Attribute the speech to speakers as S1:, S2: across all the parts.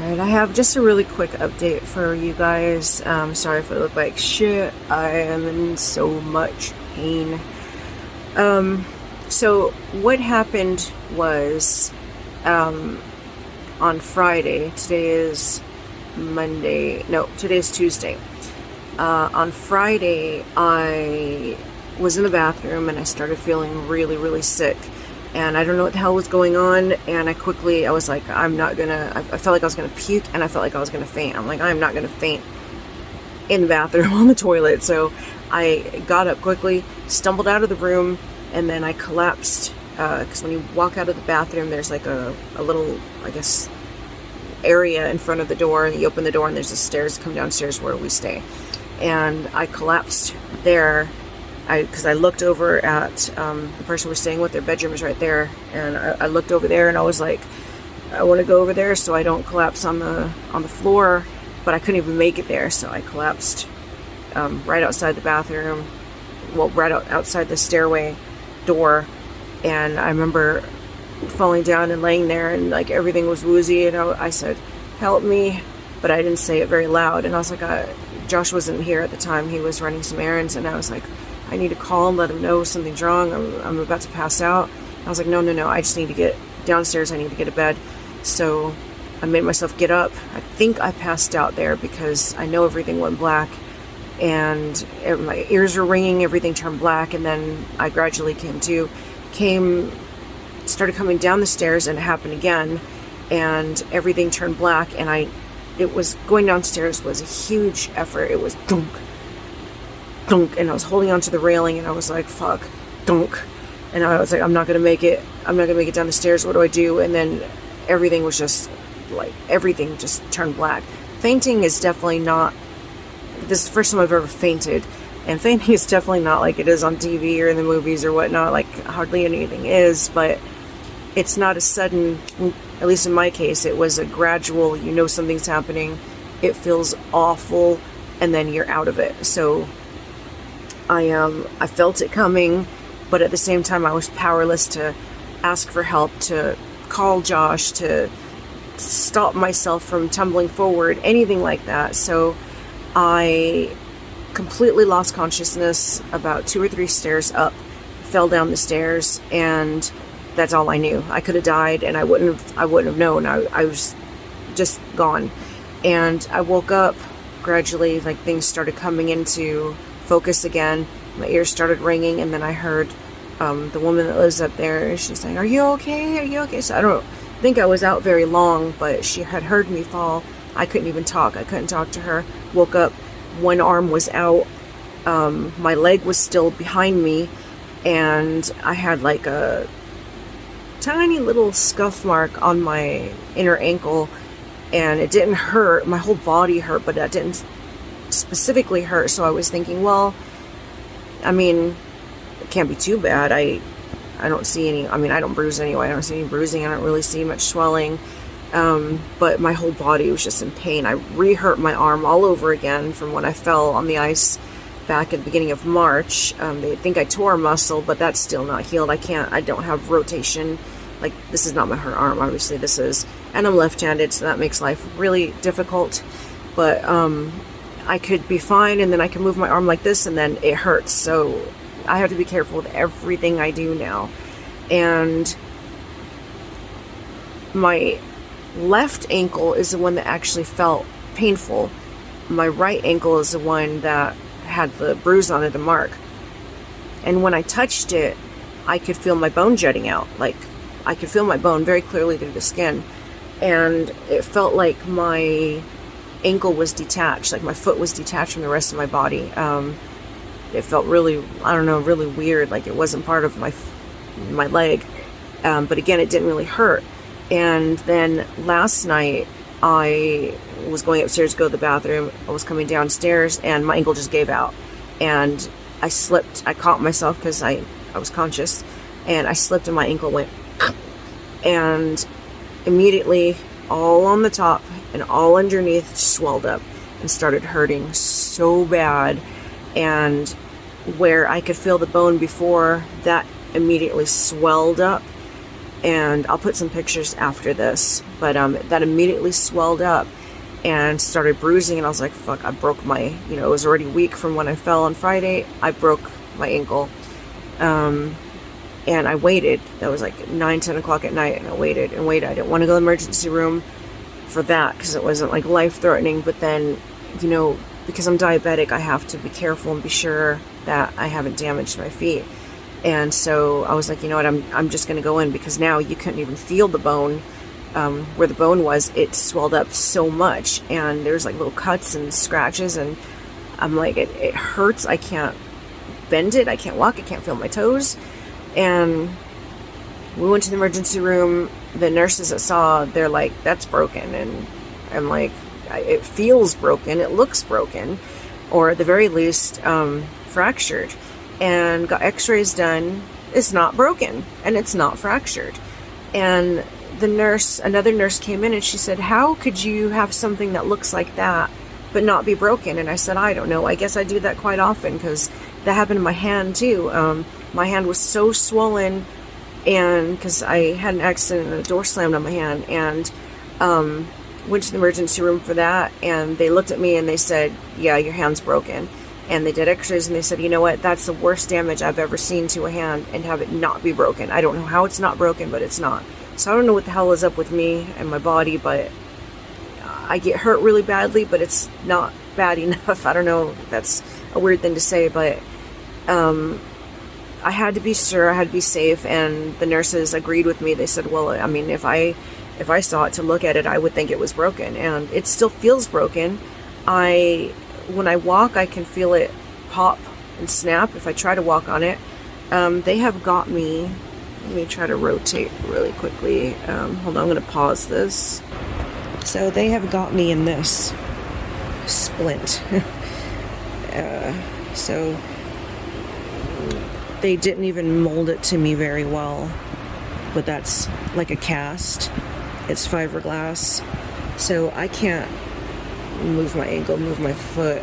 S1: Alright, I have just a really quick update for you guys. Sorry if I look like shit. I am in so much pain. So what happened was, on Friday, today is Monday, no, today is Tuesday. On Friday, I was in the bathroom and I started feeling really, really sick. And I don't know what the hell was going on, and I was like, I felt like I was gonna puke, and I felt like I was gonna faint. I'm like, I'm not gonna faint in the bathroom on the toilet. So I got up quickly, stumbled out of the room, and then I collapsed, because when you walk out of the bathroom, there's like a little, I guess, area in front of the door, and you open the door and there's the stairs that come downstairs where we stay. And I collapsed there. Because I looked over at the person we're staying with, their bedroom is right there, and I looked over there and I was like, I want to go over there so I don't collapse on the floor, but I couldn't even make it there, so I collapsed right outside the bathroom, well, outside the stairway door, and I remember falling down and laying there, and like everything was woozy, and I said, help me, but I didn't say it very loud, and I was like, Josh wasn't here at the time, he was running some errands, and I was like, I need to call him, let him know something's wrong. I'm about to pass out. I was like, no, I just need to get downstairs. I need to get to bed. So I made myself get up. I think I passed out there because I know everything went black and my ears were ringing. Everything turned black. And then I gradually started coming down the stairs, and it happened again. And everything turned black. And it was going downstairs was a huge effort. It was dunk, and I was holding onto the railing, and I was like, fuck, dunk, and I was like, I'm not gonna make it down the stairs. What do I do? And then everything just turned black. Fainting is definitely not, this is the first time I've ever fainted, and fainting is definitely not like it is on TV or in the movies or whatnot, like hardly anything is, but it's not a sudden, at least in my case, it was a gradual, something's happening, it feels awful, and then you're out of it. So I felt it coming, but at the same time I was powerless to ask for help, to call Josh, to stop myself from tumbling forward, anything like that. So I completely lost consciousness about 2 or 3 stairs up, fell down the stairs, and that's all I knew. I could have died and I wouldn't have known. I was just gone. And I woke up gradually, like things started coming into focus again. My ears started ringing, and then I heard the woman that lives up there, she's saying, are you okay? So I don't think I was out very long, but she had heard me fall. I couldn't even talk. I couldn't talk to her. Woke up, one arm was out, my leg was still behind me, and I had like a tiny little scuff mark on my inner ankle, and it didn't hurt. My whole body hurt, but that didn't specifically hurt. So I was thinking, well, I mean, it can't be too bad. I don't see any, I don't bruise anyway. I don't see any bruising. I don't really see much swelling. But my whole body was just in pain. I re-hurt my arm all over again from when I fell on the ice back at the beginning of March. They think I tore a muscle, but that's still not healed. I don't have rotation. Like, this is not my hurt arm, obviously this is, and I'm left-handed, so that makes life really difficult. But, I could be fine, and then I can move my arm like this, and then it hurts. So I have to be careful with everything I do now. And my left ankle is the one that actually felt painful. My right ankle is the one that had the bruise on it, the mark. And when I touched it, I could feel my bone jutting out. Like, I could feel my bone very clearly through the skin. And it felt like my ankle was detached, like my foot was detached from the rest of my body. It felt really, really weird, like it wasn't part of my leg. But again, it didn't really hurt. And then last night, I was going upstairs to go to the bathroom. I was coming downstairs, and my ankle just gave out. And I slipped. I caught myself because I was conscious, and I slipped, and my ankle went, and immediately all on the top and all underneath swelled up and started hurting so bad. And where I could feel the bone before, that immediately swelled up and I'll put some pictures after this, but that immediately swelled up and started bruising, and I was like, fuck, I broke my, it was already weak from when I fell on Friday. I broke my ankle. And I waited. That was like 9, 10 o'clock at night, and I waited and waited. I didn't want to go to the emergency room for that because it wasn't like life-threatening, but then, because I'm diabetic, I have to be careful and be sure that I haven't damaged my feet. And so I was like, you know what, I'm just going to go in, because now you couldn't even feel the bone, where the bone was. It swelled up so much, and there's like little cuts and scratches, and I'm like, it hurts. I can't bend it. I can't walk. I can't feel my toes. And we went to the emergency room. The nurses that saw, they're like, that's broken. And I'm like, it feels broken. It looks broken. Or at the very least, fractured. And got x-rays done. It's not broken. And it's not fractured. And another nurse came in, and she said, how could you have something that looks like that but not be broken? And I said, I don't know. I guess I do that quite often, because that happened in my hand too. My hand was so swollen, and because I had an accident and a door slammed on my hand, and went to the emergency room for that, and they looked at me and they said, yeah, your hand's broken. And they did x-rays, and they said, you know what, that's the worst damage I've ever seen to a hand, and have it not be broken. I don't know how it's not broken, but it's not. So I don't know what the hell is up with me and my body, but I get hurt really badly, but it's not bad enough. I don't know, that's a weird thing to say, but I had to be sure, I had to be safe, and the nurses agreed with me. They said, well, I mean, if I saw it to look at it, I would think it was broken, and it still feels broken. When I walk, I can feel it pop and snap if I try to walk on it. They have got me, let me try to rotate really quickly. Hold on, I'm going to pause this. So they have got me in this splint. So they didn't even mold it to me very well, but that's like a cast. It's fiberglass, so I can't move my ankle, move my foot,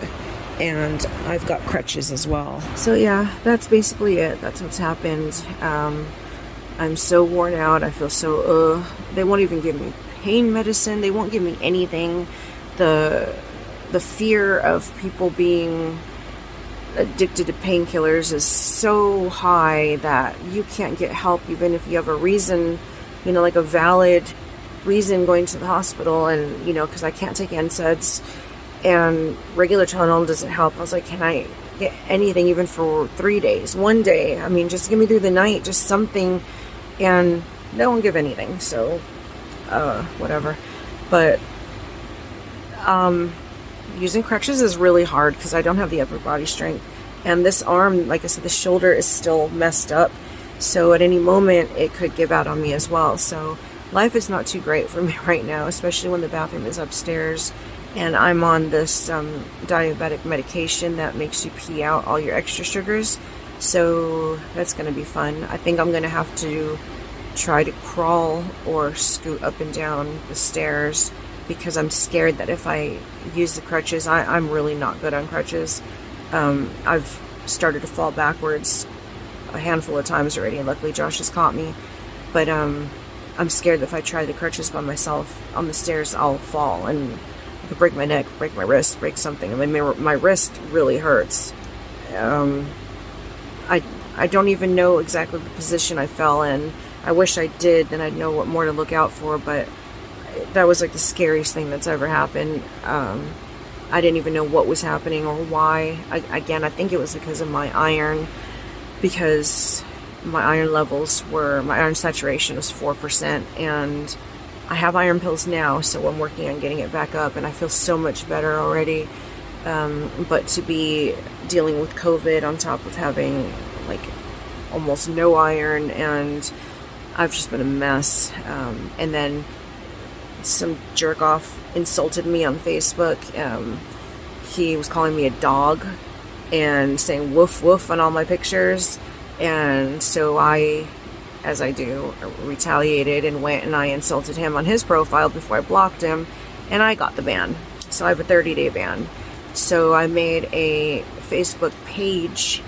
S1: and I've got crutches as well. So yeah, that's basically it. That's what's happened. I'm so worn out. I feel so they won't even give me pain medicine. They won't give me anything. The fear of people being addicted to painkillers is so high that you can't get help even if you have a reason, like a valid reason going to the hospital. And because I can't take NSAIDs, and regular Tylenol doesn't help. I was like, can I get anything even for 3 days, 1 day? I mean, just get me through the night, just something. And they won't give anything, so whatever. But using crutches is really hard because I don't have the upper body strength, and this arm, like I said, the shoulder is still messed up, so at any moment it could give out on me as well. So life is not too great for me right now, especially when the bathroom is upstairs, and I'm on this diabetic medication that makes you pee out all your extra sugars. So that's going to be fun. I think I'm going to have to try to crawl or scoot up and down the stairs, because I'm scared that if I use the crutches, I'm really not good on crutches. I've started to fall backwards a handful of times already, and luckily Josh has caught me. But I'm scared that if I try the crutches by myself on the stairs, I'll fall and I could break my neck, break my wrist, break something. I mean, my wrist really hurts. I don't even know exactly the position I fell in. I wish I did, then I'd know what more to look out for, but that was like the scariest thing that's ever happened. I didn't even know what was happening or why. I think it was because of my iron, because my iron saturation was 4%, and I have iron pills now, so I'm working on getting it back up, and I feel so much better already. But to be dealing with COVID on top of having like almost no iron, and I've just been a mess. And then some jerk off insulted me on Facebook. He was calling me a dog and saying woof woof on all my pictures, and so I, as I do, retaliated and went and I insulted him on his profile before I blocked him, and I got the ban. So I have a 30-day ban. So I made a Facebook page.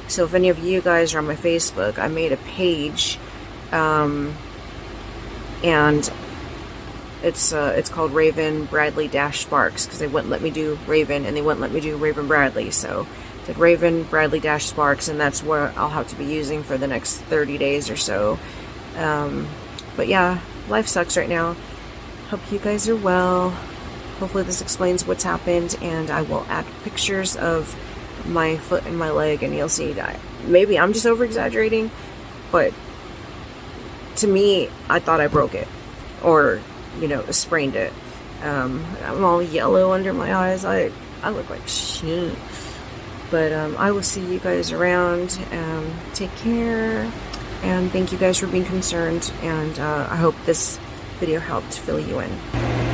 S1: So if any of you guys are on my Facebook, I made a page and it's called Raven Bradley Dash Sparks, because they wouldn't let me do Raven and they wouldn't let me do Raven Bradley. So I said Raven Bradley Dash Sparks, and that's what I'll have to be using for the next 30 days or so. But yeah, life sucks right now. Hope you guys are well. Hopefully this explains what's happened, and I will add pictures of my foot and my leg, and you'll see that maybe I'm just over exaggerating, but to me, I thought I broke it, or sprained it. I'm all yellow under my eyes. I look like shit. But I will see you guys around. Take care, and thank you guys for being concerned, and I hope this video helped fill you in.